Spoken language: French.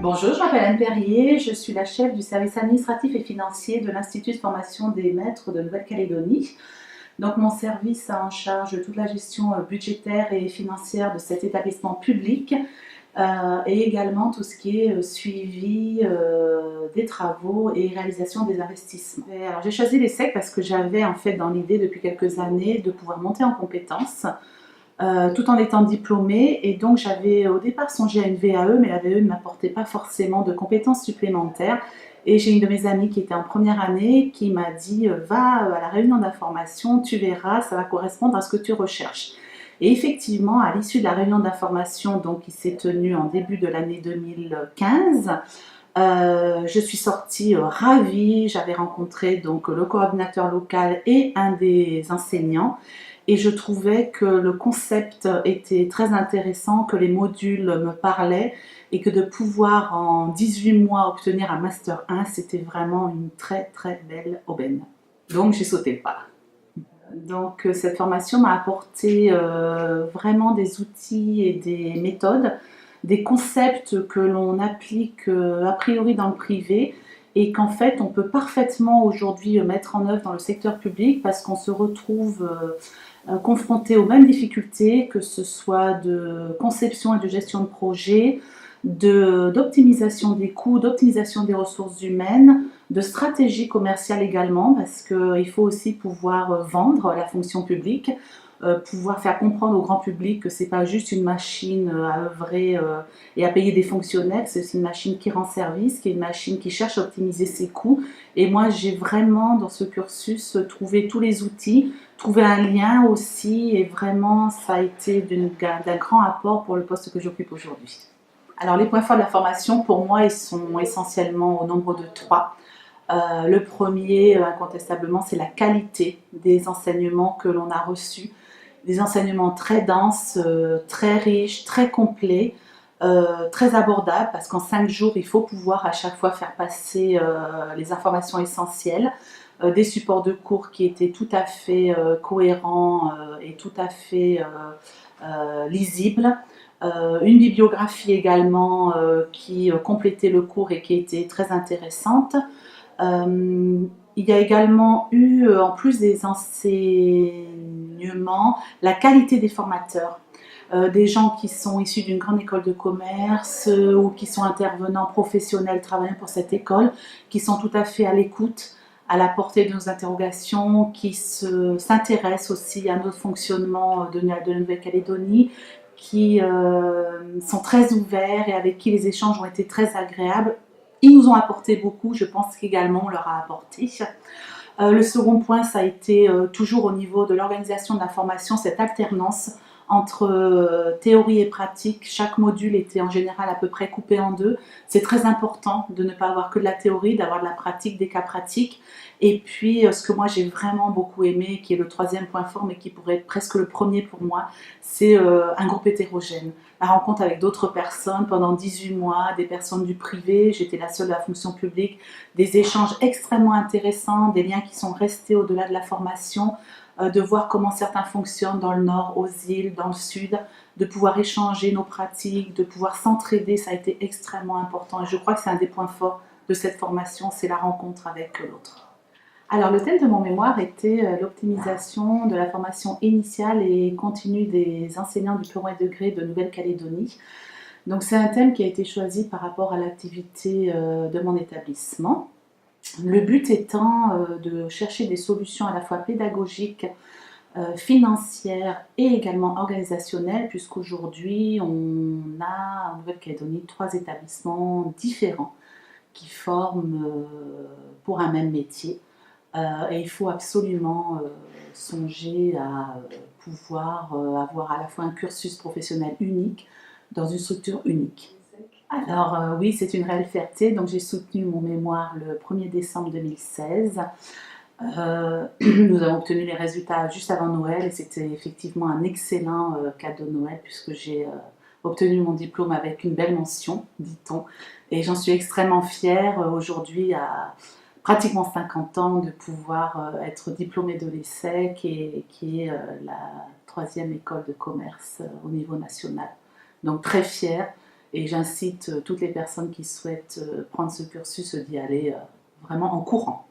Bonjour, je m'appelle Anne Perrier, je suis la chef du service administratif et financier de l'Institut de formation des maîtres de Nouvelle-Calédonie. Donc mon service a en charge toute la gestion budgétaire et financière de cet établissement public et également tout ce qui est suivi des travaux et réalisation des investissements. Alors j'ai choisi l'ESSEC parce que j'avais en fait dans l'idée depuis quelques années de pouvoir monter en compétences tout en étant diplômée, et donc j'avais au départ songé à une VAE, mais la VAE ne m'apportait pas forcément de compétences supplémentaires. Et j'ai une de mes amies qui était en première année qui m'a dit va à la réunion d'information, tu verras, ça va correspondre à ce que tu recherches. Et effectivement, à l'issue de la réunion d'information, donc qui s'est tenue en début de l'année 2015, je suis sortie ravie. J'avais rencontré donc le coordinateur local et un des enseignants. Et je trouvais que le concept était très intéressant, que les modules me parlaient et que de pouvoir en 18 mois obtenir un Master 1, c'était vraiment une très très belle aubaine. Donc j'ai sauté le pas. Donc cette formation m'a apporté vraiment des outils et des méthodes, des concepts que l'on applique a priori dans le privé et qu'en fait on peut parfaitement aujourd'hui mettre en œuvre dans le secteur public parce qu'on se retrouve confronté aux mêmes difficultés, que ce soit de conception et de gestion de projet, d'optimisation des coûts, d'optimisation des ressources humaines, de stratégie commerciale également, parce qu'il faut aussi pouvoir vendre la fonction publique, pouvoir faire comprendre au grand public que c'est pas juste une machine à œuvrer et à payer des fonctionnaires, c'est aussi une machine qui rend service, qui est une machine qui cherche à optimiser ses coûts. Et moi, j'ai vraiment, dans ce cursus, trouvé tous les outils, trouvé un lien aussi, et vraiment, ça a été d'un grand apport pour le poste que j'occupe aujourd'hui. Alors, les points forts de la formation, pour moi, ils sont essentiellement au nombre de 3. Le premier, incontestablement, c'est la qualité des enseignements que l'on a reçus. Des enseignements très denses, très riches, très complets, très abordables, parce qu'en 5 jours, il faut pouvoir à chaque fois faire passer les informations essentielles, des supports de cours qui étaient tout à fait cohérents et tout à fait lisibles, une bibliographie également qui complétait le cours et qui était très intéressante. Il y a également eu, en plus des enseignements, la qualité des formateurs. Des gens qui sont issus d'une grande école de commerce ou qui sont intervenants professionnels travaillant pour cette école, qui sont tout à fait à l'écoute, à la portée de nos interrogations, qui s'intéressent aussi à notre fonctionnement de Nouvelle-Calédonie, qui sont très ouverts et avec qui les échanges ont été très agréables. Ils nous ont apporté beaucoup, je pense qu'également on leur a apporté. Le second point, ça a été toujours au niveau de l'organisation de la formation, cette alternance entre théorie et pratique. Chaque module était en général à peu près coupé en 2. C'est très important de ne pas avoir que de la théorie, d'avoir de la pratique, des cas pratiques. Et puis ce que moi j'ai vraiment beaucoup aimé, qui est le 3e point fort, mais qui pourrait être presque le premier pour moi, c'est un groupe hétérogène. La rencontre avec d'autres personnes pendant 18 mois, des personnes du privé, j'étais la seule de la fonction publique, des échanges extrêmement intéressants, des liens qui sont restés au-delà de la formation, de voir comment certains fonctionnent dans le nord, aux îles, dans le sud, de pouvoir échanger nos pratiques, de pouvoir s'entraider, ça a été extrêmement important. Et je crois que c'est un des points forts de cette formation, c'est la rencontre avec l'autre. Alors le thème de mon mémoire était l'optimisation de la formation initiale et continue des enseignants du premier degré de Nouvelle-Calédonie. Donc c'est un thème qui a été choisi par rapport à l'activité de mon établissement. Le but étant de chercher des solutions à la fois pédagogiques, financières et également organisationnelles, puisqu'aujourd'hui on a en Nouvelle-Calédonie 3 établissements différents qui forment pour un même métier. Et il faut absolument songer à pouvoir avoir à la fois un cursus professionnel unique dans une structure unique. Alors oui, c'est une réelle fierté. Donc j'ai soutenu mon mémoire le 1er décembre 2016. Nous avons obtenu les résultats juste avant Noël et c'était effectivement un excellent cadeau de Noël puisque j'ai obtenu mon diplôme avec une belle mention, dit-on. Et j'en suis extrêmement fière aujourd'hui à pratiquement 50 ans de pouvoir être diplômée de l'ESSEC qui est la 3e école de commerce au niveau national. Donc très fière Et j'incite toutes les personnes qui souhaitent prendre ce cursus d'y aller vraiment en courant.